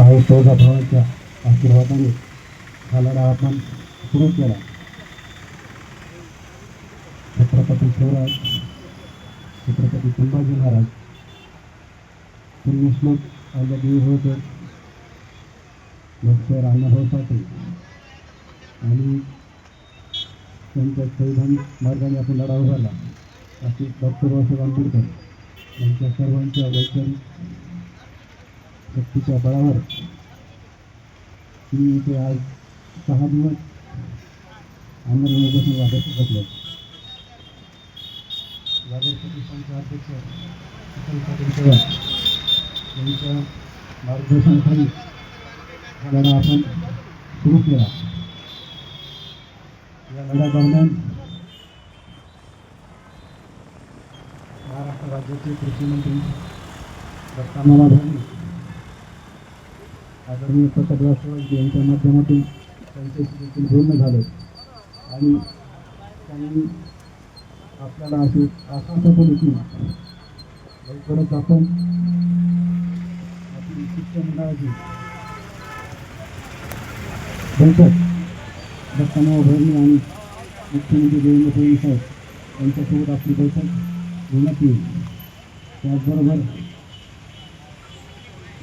आई तुळजाभवानीच्या आशीर्वादाने हा लढा आपण सुरू केला. छत्रपती शिवराज, छत्रपती संभाजी महाराज, पुण्यश्लोक अहिल्यादेवी होळकर, डॉक्टर अण्णाभाऊ साठे आणि त्यांच्या संविधानिक मार्गाने आपण लढा उभारला. असे डॉक्टर बाबासाहेब आंबेडकर यांच्या सर्वांच्या वैचारिक शक्तीच्या बळावर मी इथे आज 6 दिवस आंदोलन उपोषण वाढत बसलो. जागृती संघाचे अध्यक्ष यांच्या मार्गदर्शनाखाली हा लढा आपण सुरू केला. या लढ्यादरम्यान महाराष्ट्र राज्याचे कृषी मंत्री डॉक्टर मामाभाई आदरणीय प्रतापराव शिवाजी यांच्या माध्यमातून त्यांच्याशी देखील बोलणं झालं आणि त्यांनी आपल्याला असे आश्वासन दिले की लवकरच आपण आपली शिक्षण मंडळाची बैठक डॉक्टर मामाभाई आणि मुख्यमंत्री देवेंद्र फडणवीस साहेब यांच्यासोबत आपली बैठक घेण्यात येईल. त्याचबरोबर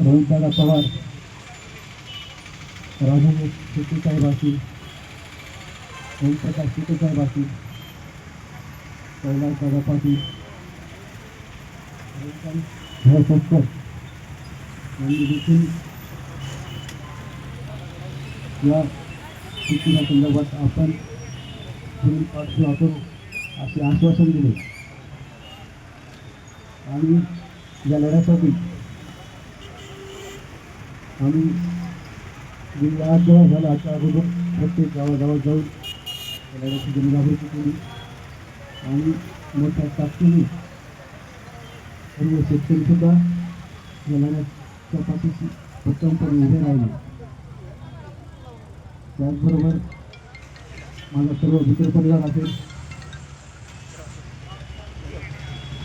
रोहितदादा पवार, राजू शेट्टीसाहेब असतील, ओमप्रकाश शेट्टीसाहेब असतील, कैलासदादा पाटील, सत्तर यांनी देखील या स्थितीच्या संदर्भात आपण पुढील पाठपुरावा करू असे आश्वासन दिले. आणि या लढ्यासाठी आम्ही गेली 8 दिवस झाला आजच्या अगोदर प्रत्येक गावागावात जाऊन लढ्याची जनजागृती केली आणि मोठ्या ताकदीने सर्व शेतकरीसुद्धा या लढ्याच्या पाठीशी भक्कमपणे उभे राहिले. त्याचबरोबर माझा सर्व मित्र परिवार असेल,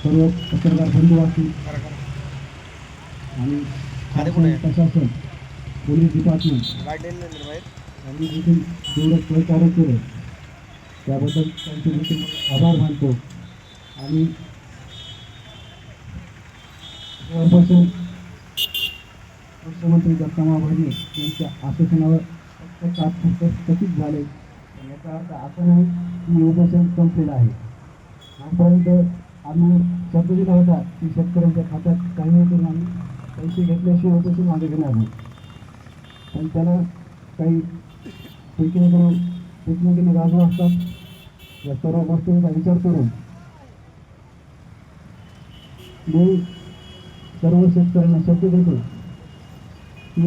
सर्व पत्रकार बंधू असतील आणि प्रशासन, पोलीस डिपार्टमेंट यांनी देखील जेवढं सहकार्य केलं त्याबद्दल त्यांचे देखील आभार मानतो. आणि जेव्हापासून मुख्यमंत्री डॉक्टर मामाभाई यांच्या आश्वासनावर तात्पुरते स्थगित झाले याचा अर्थ असा नाही की उपोषण संपलेलं आहे. आजपर्यंत आम्ही शब्द दिला होता की शेतकऱ्यांच्या खात्यात काही करून आम्ही पैसे घेतल्याशिवाय उपोषण मागे घेणार नाही, पण त्याला काही टेक्निकली बाजू असतात. या सर्व गोष्टींचा विचार करून मी सर्व शेतकऱ्यांना शब्द देतो की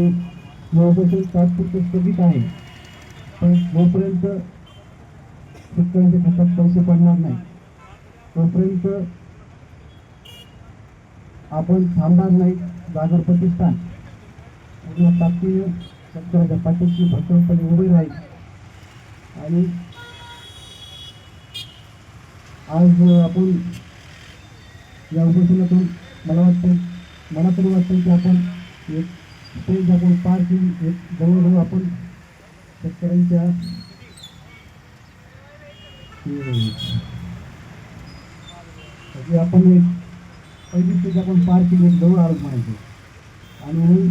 हे उपोषण तात्पुरते स्थगित आहे, पण जोपर्यंत शेतकऱ्यांच्या खात्यात पैसे पडणार नाही तोपर्यंत आपण थांबणार नाही. जागर प्रतिष्ठान पूर्ण ताकदीने शेतकऱ्याच्या पाठीशी भक्कमपणे उभे राहील. आणि आज आपण या उपोषणातून मला तरी वाटतं की आपण एक स्टेज आपण पार केली. एक जवळजवळ आपण शेतकऱ्यांच्या आपण एक पहिली स्टेज आपण पार केली, एक जवळ आरोप म्हणायचे. आणि मी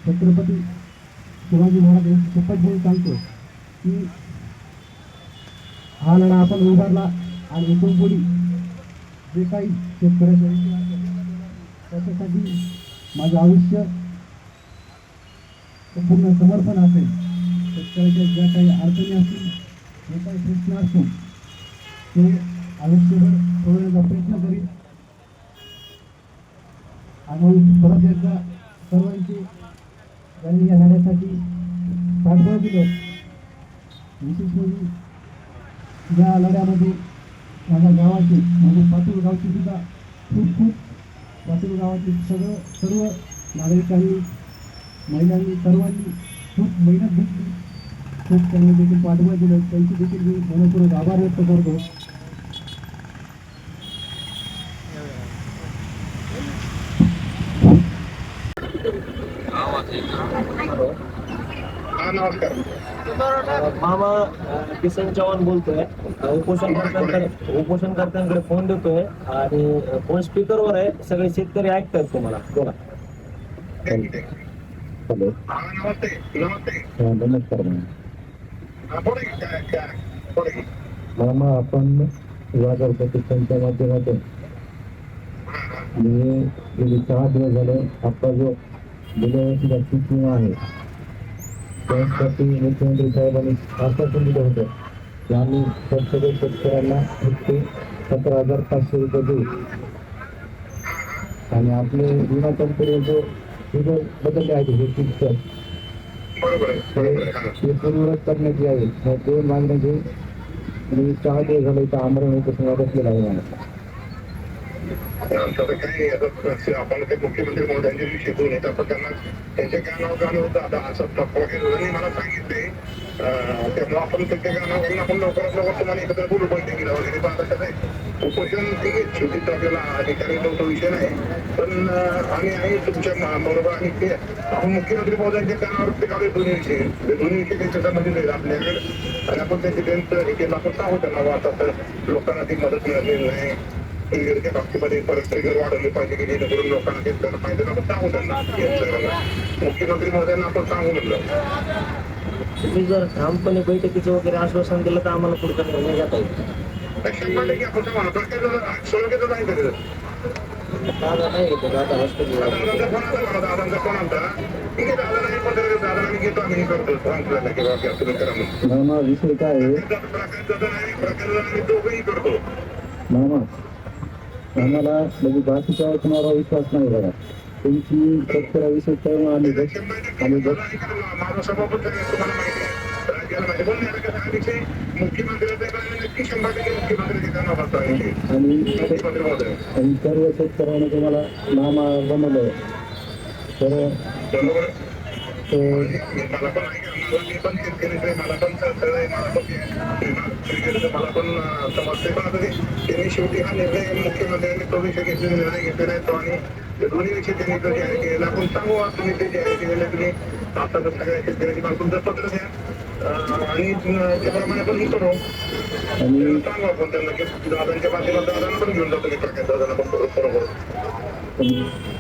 छत्रपती शिवाजी महाराज यांची शपथ घेऊन सांगतो की हा लढा आपण उभारला आणि इथून पुढे जे काही शेतकऱ्याच्या त्याच्यासाठी माझं आयुष्य पूर्ण समर्पण असेल. शेतकऱ्याच्या ज्या काही अडचणी असतील, जे काही प्रश्न असतील ते आयुष्यभर सोडवण्याचा प्रयत्न करीन. आणि परत एकदा सर्वांची त्यांनी या लढ्यासाठी पाठबळ दिलं. विशेष म्हणजे या लढ्यामध्ये माझ्या गावाची म्हणजे पातूर गावची सुद्धा खूप पातूर गावाची सर्व नागरिकांनी, महिलांनी, सर्वांनी खूप मेहनत घेतली. खूप त्यांनी देखील पाठबळ दिलं. त्यांची देखील मी मनपूर्वक आभार व्यक्त करतो. हा नमस्कार. मामा किसन चव्हाण बोलतोय. उपोषणकर्त्यांकडे फोन देतोय आणि फोन स्पीकरवर आहे. सगळे शेतकरी ऐकतात तुम्हाला. बोला. हॅलो. हा नमस्ते नमस्ते. नमस्कार हा बोला की काय बोला की. मामा, आपण बाजार प्रतिष्ठानच्या माध्यमातून मी गेली 6 दिवस झाले आपला जो गेल्या वर्षी पीक विमा आहे त्यासाठी मुख्यमंत्री साहेबांनी आश्वासन दिलं होतं की आम्ही सगळ्या शेतकऱ्यांना फक्त 17,500 रुपये देऊ आणि आपले विमा कंपनी जो बदलले आहेत हे फिक्सर बरोबर आहे बरोबर आहे. ते पूर्ववत करण्याची आहे. मग दोन मागण्या घेऊन मी 6 दिवस झाले इथं आमरण उपोषणाला बसलेला आहे मला. तसं काही आता आपण ते मुख्यमंत्री महोदयांच्या विषयी बोलून येत आपण त्यांना त्यांच्या कानावर गाणं होतं. आता असं वगैरे मला सांगितले त्यामुळे आपण त्यांच्या कानावर घालून आपण लवकरात लवकर तुम्हाला एकत्र बोलू बैठकीला वगैरे. पण आता कसं आहे उपोषण ठीक आहे, शेवटीच आपल्याला अधिकारी तो विषय नाही. पण आम्ही आहे तुमच्या बरोबर आणि ते आपण मुख्यमंत्री महोदयांच्या कानावर ते काढले दोन्ही विषय त्यांच्या संबंधित आहेत आपल्याकडे आणि आपण त्यांचं हे केलं आपण सांगू त्यांना आता तर लोकांना ती मदत मिळालेली नाही. ट्रिगरच्या बाबतीमध्ये परत ट्रिगर वाढवले पाहिजे की जेणेकरून लोकांना ते कळलं पाहिजे. आपण सांगू त्यांना मुख्यमंत्री महोदयांना आपण सांगू म्हणलं. तुम्ही जर ठामपणे बैठकीचं वगैरे आश्वासन दिलं तर आम्हाला पुढचा निर्णय घेता येईल. 100% आपण सांगू सोळंकेचं नाही करेल. दादा नाही घेतो, दादा हॉस्पिटलला दादांचा फोन आला मला, दादांचा फोन आलता. ठीक आहे दादा नाही पण दादा आम्ही घेतो, आम्ही करतो सांगितलं की बाकी तुम्ही करा म्हणून. मामा, विषय काय आहे आम्ही दोघंही करतो. मामा, आम्हाला म्हणजे बाकीच्या कुणाला विश्वास नाही बघा. तुमची शेतकऱ्याविषयी कळून आम्ही माझा सभापती तुम्हाला माहिती आहे राज्याला माहिती बोलण्याचं कसं हा विषय मुख्यमंत्र्याचा नक्की 100% मुख्यमंत्र्याच्या कानावर असतो हा विषय. मुख्यमंत्री महोदय आणि सर्व शेतकऱ्यांना तुम्हाला मामा बनवलं तर बरोबर. तो मला पण मी पण शेतकरीच आहे, मला पण सळसळ आहे, मला पण समजते. पण आता त्यांनी शेवटी हा निर्णय मुख्यमंत्र्यांनी तो विषय घेतलेला निर्णय घेतलेला आहे तो आणि दोन्ही विषय त्यांनी तो जाहीर केलेला. आपण सांगू तुम्ही ते जाहीर केलेलं तुम्ही आता तर सगळ्या शेतकऱ्यांची मला तुमचं पत्र द्या आणि त्याप्रमाणे आपण हे करू. आणि सांगू आपण त्यांना की दादांच्या माध्यमात दादांना पण घेऊन जातो मी प्रकाश दादांना पण बरोबर.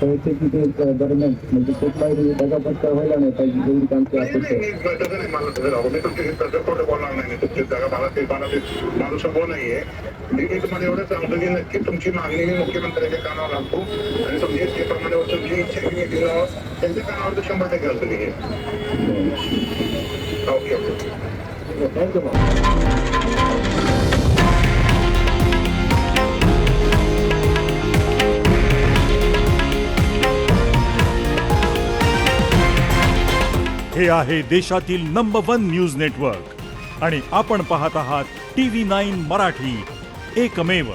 परिस्थिती दरम्यान म्हणजे कुठलाही दगापत्ता व्हायला नाही पाहिजे एवढी आमची अपेक्षा आहे. मला मी तुमच्या खोटं बोलणार नाही. तुमची जागा मला ते माझं स्वभाव नाहीये. मी तुम्हाला एवढं सांगतो की नक्की तुमची मागणी मी मुख्यमंत्र्यांच्या कानावर घालतो आणि तुमची त्याप्रमाणे तुमची इच्छा की मी दिलं त्यांच्या कानावर तर 100% घालतो मी. ओके ओके थँक्यू मामा. हे आहे देशातील नंबर 1 न्यूज नेटवर्क आणि आपण पाहत आहात TV9 मराठी, एकमेव.